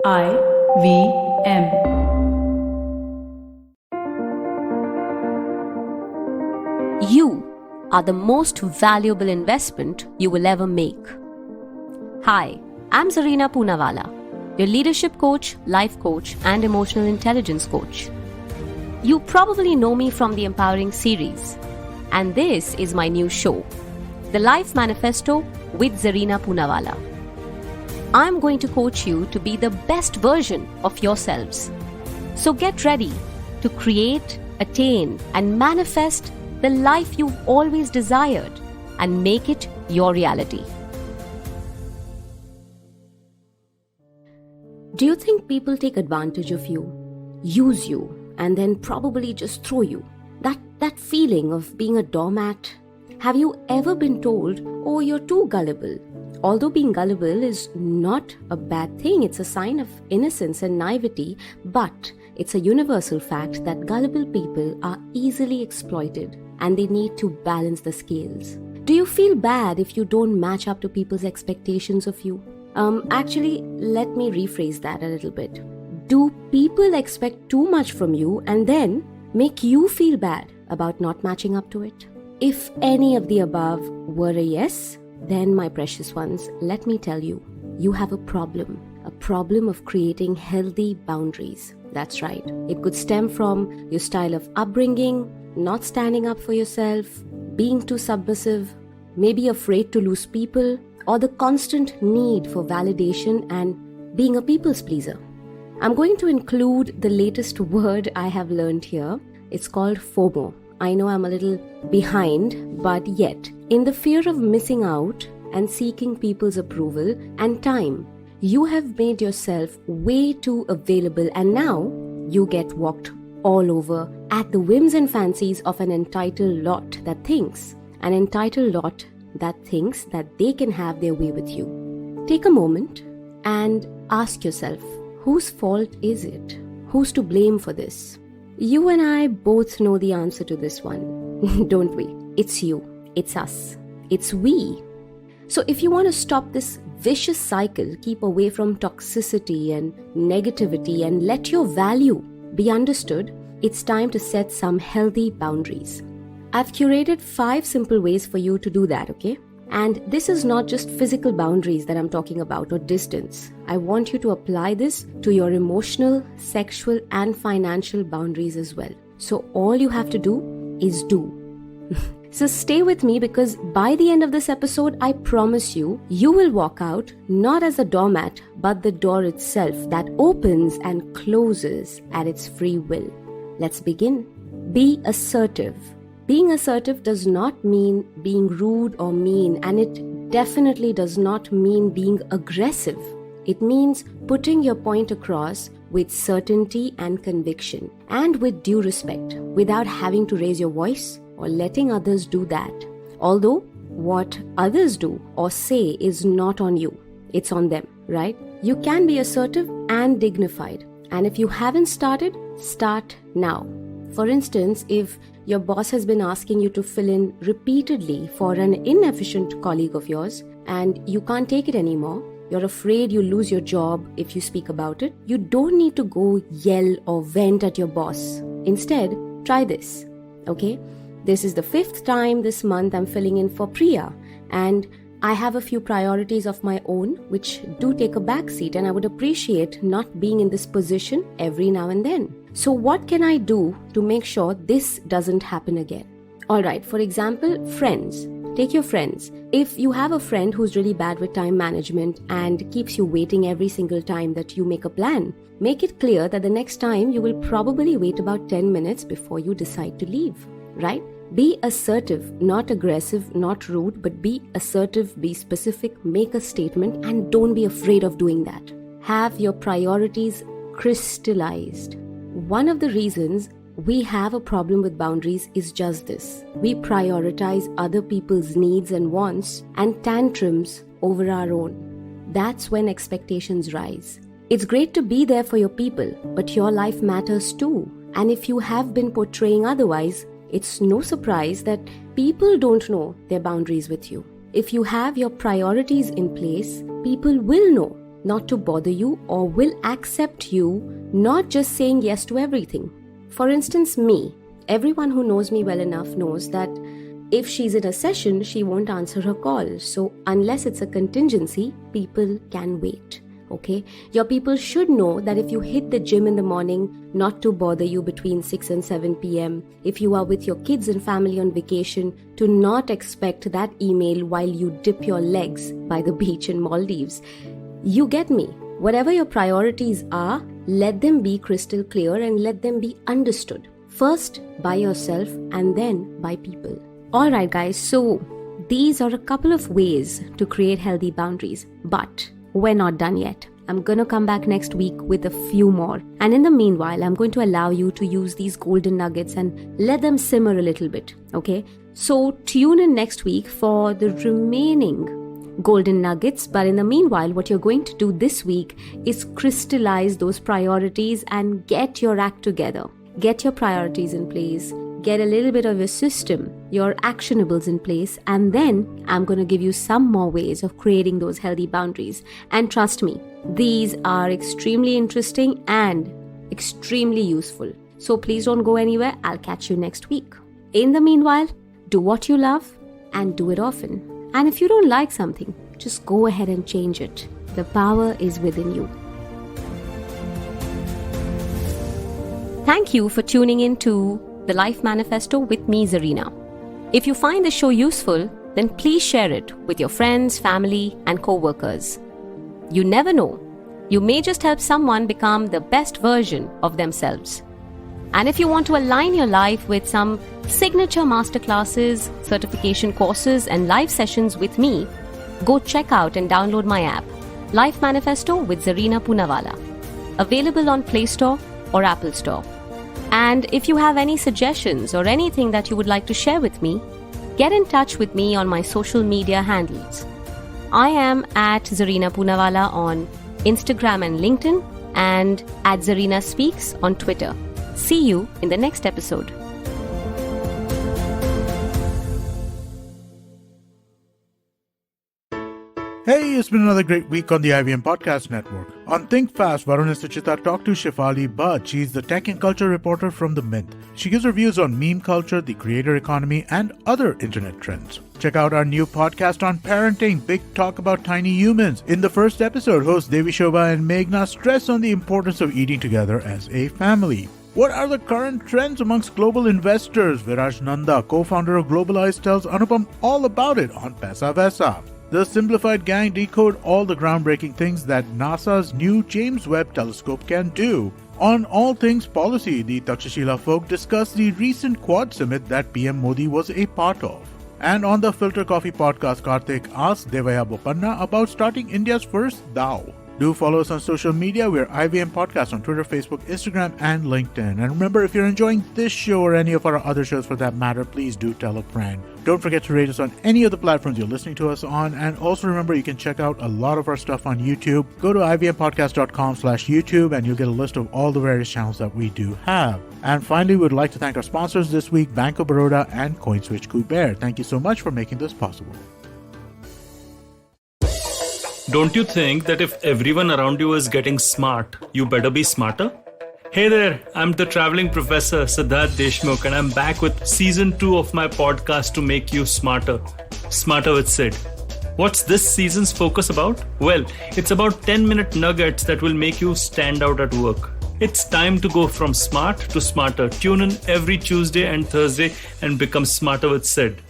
IVM. You are the most valuable investment you will ever make. Hi, I'm Zarina Poonawalla, your leadership coach, life coach, and emotional intelligence coach. You probably know me from the Empowering series, and this is my new show, the Life Manifesto with Zarina Poonawalla. I'm going to coach you to be the best version of yourselves. So get ready to create, attain, and manifest the life you've always desired and make it your reality. Do you think people take advantage of you, use you, and then probably just throw you? That feeling of being a doormat? Have you ever been told, oh, you're too gullible? Although being gullible is not a bad thing, it's a sign of innocence and naivety, but it's a universal fact that gullible people are easily exploited and they need to balance the scales. Do you feel bad if you don't match up to people's expectations of you? Actually, let me rephrase that a little bit. Do people expect too much from you and then make you feel bad about not matching up to it? If any of the above were a yes, then my precious ones, let me tell you, you have a problem of creating healthy boundaries. That's right. It could stem from your style of upbringing, not standing up for yourself, being too submissive, maybe afraid to lose people, or the constant need for validation and being a people's pleaser. I'm going to include the latest word I have learned here. It's called FOMO. I know I'm a little behind, but yet, in the fear of missing out and seeking people's approval and time, you have made yourself way too available and now you get walked all over at the whims and fancies of an entitled lot that thinks that they can have their way with you. Take a moment and ask yourself, whose fault is it? Who's to blame for this? You and I both know the answer to this one, don't we? It's you, it's us, it's we. So if you want to stop this vicious cycle, keep away from toxicity and negativity and let your value be understood, it's time to set some healthy boundaries. I've curated 5 simple ways for you to do that, okay? And this is not just physical boundaries that I'm talking about or distance. I want you to apply this to your emotional, sexual, and financial boundaries as well. So all you have to do is do. So stay with me because by the end of this episode, I promise you, you will walk out not as a doormat, but the door itself that opens and closes at its free will. Let's begin. Be assertive. Being assertive does not mean being rude or mean, and it definitely does not mean being aggressive. It means putting your point across with certainty and conviction, and with due respect, without having to raise your voice or letting others do that. Although what others do or say is not on you, it's on them, right? You can be assertive and dignified, and if you haven't started, start now. For instance, if your boss has been asking you to fill in repeatedly for an inefficient colleague of yours and you can't take it anymore, you're afraid you'll lose your job if you speak about it, you don't need to go yell or vent at your boss. Instead, try this, okay? This is the 5th time this month I'm filling in for Priya, and I have a few priorities of my own which do take a back seat, and I would appreciate not being in this position every now and then. So what can I do to make sure this doesn't happen again? Alright, for example, friends. Take your friends. If you have a friend who's really bad with time management and keeps you waiting every single time that you make a plan, make it clear that the next time you will probably wait about 10 minutes before you decide to leave, right? Be assertive, not aggressive, not rude, but be assertive, be specific, make a statement, and don't be afraid of doing that. Have your priorities crystallized. One of the reasons we have a problem with boundaries is just this. We prioritize other people's needs and wants and tantrums over our own. That's when expectations rise. It's great to be there for your people, but your life matters too. And if you have been portraying otherwise, it's no surprise that people don't know their boundaries with you. If you have your priorities in place, people will know not to bother you, or will accept you not just saying yes to everything. For instance, me. Everyone who knows me well enough knows that if she's in a session, she won't answer her call. So unless it's a contingency, people can wait. Okay? Your people should know that if you hit the gym in the morning, not to bother you between 6 and 7 p.m. If you are with your kids and family on vacation, to not expect that email while you dip your legs by the beach in Maldives. You get me. Whatever your priorities are, let them be crystal clear and let them be understood. First by yourself and then by people. Alright guys, so these are a couple of ways to create healthy boundaries. But we're not done yet. I'm gonna come back next week with a few more. And in the meanwhile, I'm going to allow you to use these golden nuggets and let them simmer a little bit, okay? So tune in next week for the remaining golden nuggets. But in the meanwhile, what you're going to do this week is crystallize those priorities and get your act together. Get your priorities in place. Get a little bit of your system, your actionables in place, and then I'm going to give you some more ways of creating those healthy boundaries. And trust me, these are extremely interesting and extremely useful. So please don't go anywhere. I'll catch you next week. In the meanwhile, do what you love and do it often. And if you don't like something, just go ahead and change it. The power is within you. Thank you for tuning in to the Life Manifesto with me, Zarina. If you find the show useful, then please share it with your friends, family, and co-workers. You never know. You may just help someone become the best version of themselves. And if you want to align your life with some signature masterclasses, certification courses, and live sessions with me, go check out and download my app, Life Manifesto with Zarina Poonawalla. Available on Play Store or Apple Store. And if you have any suggestions or anything that you would like to share with me, get in touch with me on my social media handles. I am at Zarina Poonawalla on Instagram and LinkedIn, and at Zarina Speaks on Twitter. See you in the next episode. Hey, it's been another great week on the IVM Podcast Network. On Think Fast, Varun and Suchita talked to Shefali Bhatt. She's the tech and culture reporter from The Mint. She gives her views on meme culture, the creator economy, and other internet trends. Check out our new podcast on parenting, Big Talk About Tiny Humans. In the first episode, hosts Devi Shobha and Meghna stress on the importance of eating together as a family. What are the current trends amongst global investors? Viraj Nanda, co-founder of Globalize, tells Anupam all about it on Paisa Vaisa. The Simplified Gang decode all the groundbreaking things that NASA's new James Webb Telescope can do. On All Things Policy, the Takshashila folk discuss the recent Quad Summit that PM Modi was a part of. And on the Filter Coffee podcast, Karthik asks Devaya Bopanna about starting India's first DAO. Do follow us on social media. We're IVM Podcast on Twitter, Facebook, Instagram, and LinkedIn. And remember, if you're enjoying this show or any of our other shows for that matter, please do tell a friend. Don't forget to rate us on any of the platforms you're listening to us on. And also remember, you can check out a lot of our stuff on YouTube. Go to ivmpodcast.com/YouTube and you'll get a list of all the various channels that we do have. And finally, we'd like to thank our sponsors this week, Bank of Baroda and CoinSwitch Kuber. Thank you so much for making this possible. Don't you think that if everyone around you is getting smart, you better be smarter? Hey there, I'm the traveling professor Siddharth Deshmukh and I'm back with season 2 of my podcast to make you smarter. Smarter with Sid. What's this season's focus about? Well, it's about 10-minute nuggets that will make you stand out at work. It's time to go from smart to smarter. Tune in every Tuesday and Thursday and become smarter with Sid.